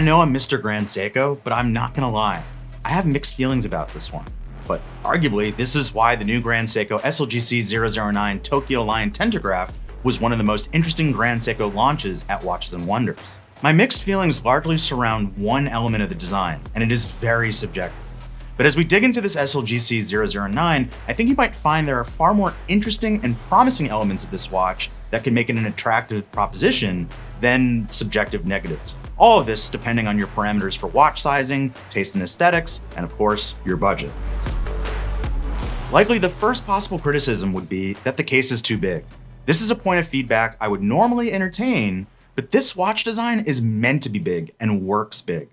know I'm Mr. Grand Seiko, but I'm not gonna lie. I have mixed feelings about this one. But arguably, this is why the new Grand Seiko SLGC009 Tokyo Line Tentagraph was one of the most interesting Grand Seiko launches at Watches and Wonders. My mixed feelings largely surround one element of the design, and it is very subjective. But as we dig into this SLGC009, I think you might find there are far more interesting and promising elements of this watch that can make it an attractive proposition than subjective negatives. All of this depending on your parameters for watch sizing, taste and aesthetics, and of course, your budget. Likely the first possible criticism would be that the case is too big. This is a point of feedback I would normally entertain, but this watch design is meant to be big and works big.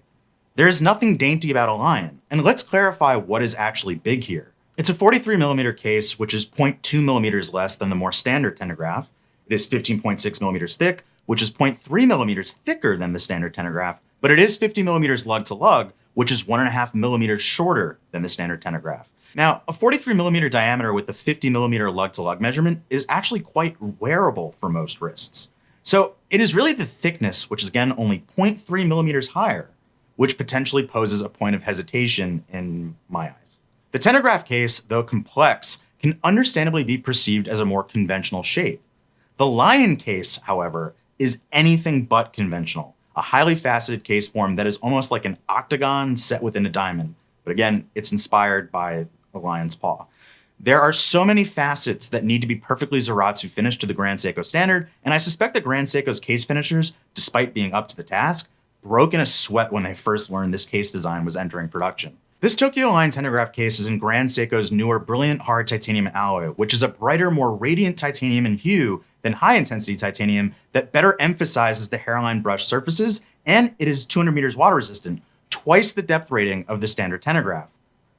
There is nothing dainty about a Lion, and let's clarify what is actually big here. It's a 43mm case, which is 0.2mm less than the more standard Tentagraph. It is 15.6mm thick, which is 0.3mm thicker than the standard Tentagraph, but it is 50mm lug to lug, which is 1.5mm shorter than the standard Tentagraph. Now, a 43mm diameter with a 50mm lug to lug measurement is actually quite wearable for most wrists. So it is really the thickness, which is again only 0.3mm higher, which potentially poses a point of hesitation in my eyes. The Tentagraph case, though complex, can understandably be perceived as a more conventional shape. The Lion case, however, is anything but conventional, a highly faceted case form that is almost like an octagon set within a diamond. But again, it's inspired by a lion's paw. There are so many facets that need to be perfectly Zaratsu finished to the Grand Seiko standard, and I suspect that Grand Seiko's case finishers, despite being up to the task, broke in a sweat when they first learned this case design was entering production. This Tokyo Line Tentagraph case is in Grand Seiko's newer Brilliant Hard Titanium alloy, which is a brighter, more radiant titanium in hue than high-intensity titanium that better emphasizes the hairline brush surfaces, and it is 200 meters water resistant, twice the depth rating of the standard Tentagraph.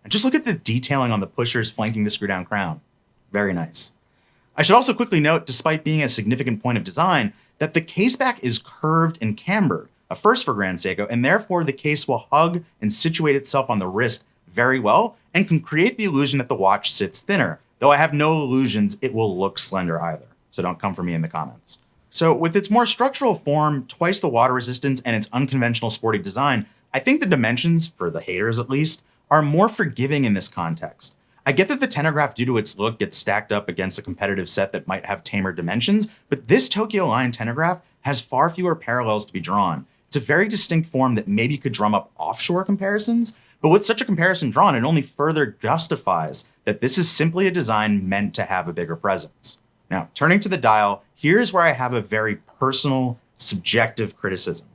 And just look at the detailing on the pushers flanking the screw-down crown. Very nice. I should also quickly note, despite being a significant point of design, that the caseback is curved and cambered, a first for Grand Seiko, and therefore the case will hug and situate itself on the wrist very well and can create the illusion that the watch sits thinner, though I have no illusions it will look slender either, so don't come for me in the comments. So with its more structural form, twice the water resistance, and its unconventional sporty design, I think the dimensions, for the haters at least, are more forgiving in this context. I get that the Tentagraph, due to its look, gets stacked up against a competitive set that might have tamer dimensions, but this Tokyo Line Tentagraph has far fewer parallels to be drawn. It's a very distinct form that maybe could drum up offshore comparisons, but with such a comparison drawn, it only further justifies that this is simply a design meant to have a bigger presence. Now, turning to the dial, here's where I have a very personal, subjective criticism.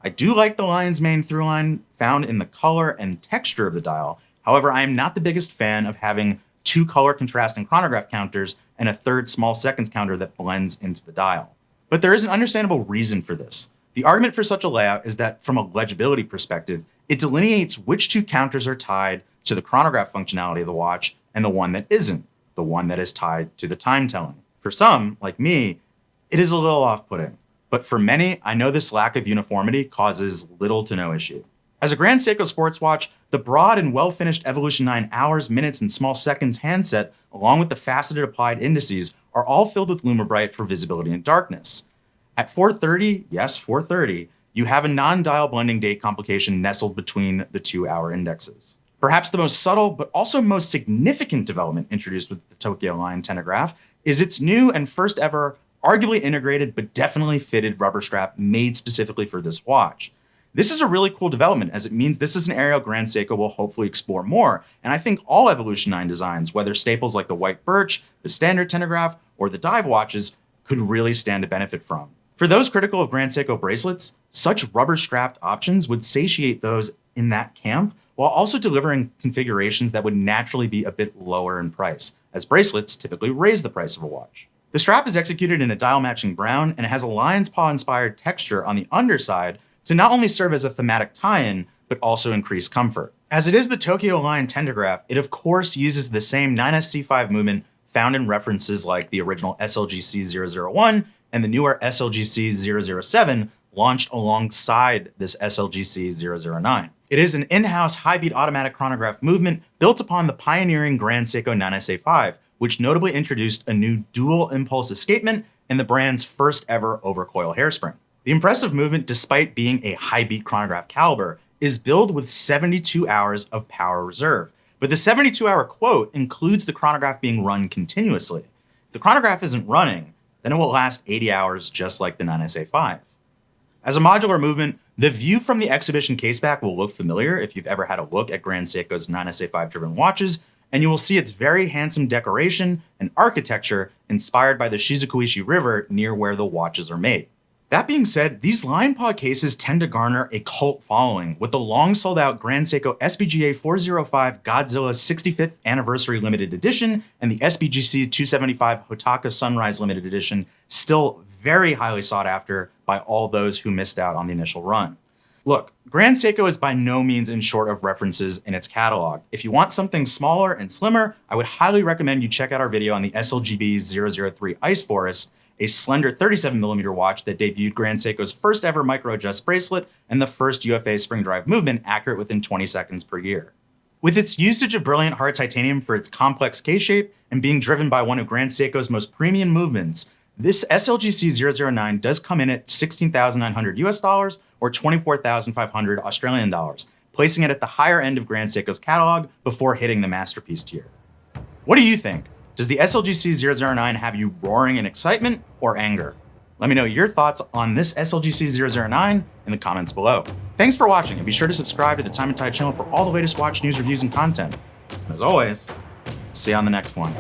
I do like the Lion's mane throughline found in the color and texture of the dial. However, I am not the biggest fan of having two color contrasting chronograph counters and a third small seconds counter that blends into the dial. But there is an understandable reason for this. The argument for such a layout is that from a legibility perspective, it delineates which two counters are tied to the chronograph functionality of the watch and the one that isn't, the one that is tied to the time telling. For some, like me, it is a little off-putting. But for many, I know this lack of uniformity causes little to no issue. As a Grand Seiko sports watch, the broad and well-finished Evolution 9 hours, minutes, and small seconds handset, along with the faceted applied indices, are all filled with LumiBrite for visibility and darkness. At 430, yes, 430, you have a non-dial blending date complication nestled between the 2 hour indexes. Perhaps the most subtle, but also most significant development introduced with the Tokyo Line Tentagraph is its new and first ever arguably integrated but definitely fitted rubber strap made specifically for this watch. This is a really cool development, as it means this is an area Grand Seiko will hopefully explore more, and I think all Evolution 9 designs, whether staples like the white birch, the standard Tentagraph, or the dive watches, could really stand to benefit from. For those critical of Grand Seiko bracelets, such rubber-strapped options would satiate those in that camp, while also delivering configurations that would naturally be a bit lower in price, as bracelets typically raise the price of a watch. The strap is executed in a dial-matching brown, and it has a lion's paw-inspired texture on the underside to not only serve as a thematic tie-in, but also increase comfort. As it is the Tokyo Line Tentagraph, it of course uses the same 9SC5 movement found in references like the original SLGC001 and the newer SLGC007 launched alongside this SLGC009. It is an in-house high-beat automatic chronograph movement built upon the pioneering Grand Seiko 9SA5, which notably introduced a new dual impulse escapement and the brand's first ever overcoil hairspring. The impressive movement, despite being a high beat chronograph caliber, is billed with 72 hours of power reserve. But the 72-hour quote includes the chronograph being run continuously. If the chronograph isn't running, then it will last 80 hours just like the 9SA5. As a modular movement, the view from the exhibition caseback will look familiar if you've ever had a look at Grand Seiko's 9SA5 driven watches, and you will see its very handsome decoration and architecture inspired by the Shizukuishi River near where the watches are made. That being said, these Lion Paw cases tend to garner a cult following, with the long sold out Grand Seiko SPGA 405 Godzilla 65th Anniversary Limited Edition and the SPGC 275 Hotaka Sunrise Limited Edition still very highly sought after by all those who missed out on the initial run. Look, Grand Seiko is by no means in short of references in its catalog. If you want something smaller and slimmer, I would highly recommend you check out our video on the SLGB 003 Ice Forest, a slender 37mm watch that debuted Grand Seiko's first ever micro-adjust bracelet and the first UFA spring drive movement accurate within 20 seconds per year. With its usage of brilliant hard titanium for its complex K-shape and being driven by one of Grand Seiko's most premium movements, this SLGC 009 does come in at $16,900 US or 24,500 Australian dollars, placing it at the higher end of Grand Seiko's catalog before hitting the masterpiece tier. What do you think? Does the SLGC 009 have you roaring in excitement or anger? Let me know your thoughts on this SLGC 009 in the comments below. Thanks for watching, and be sure to subscribe to the Time and Tide channel for all the latest watch news, reviews, and content. And as always, see you on the next one.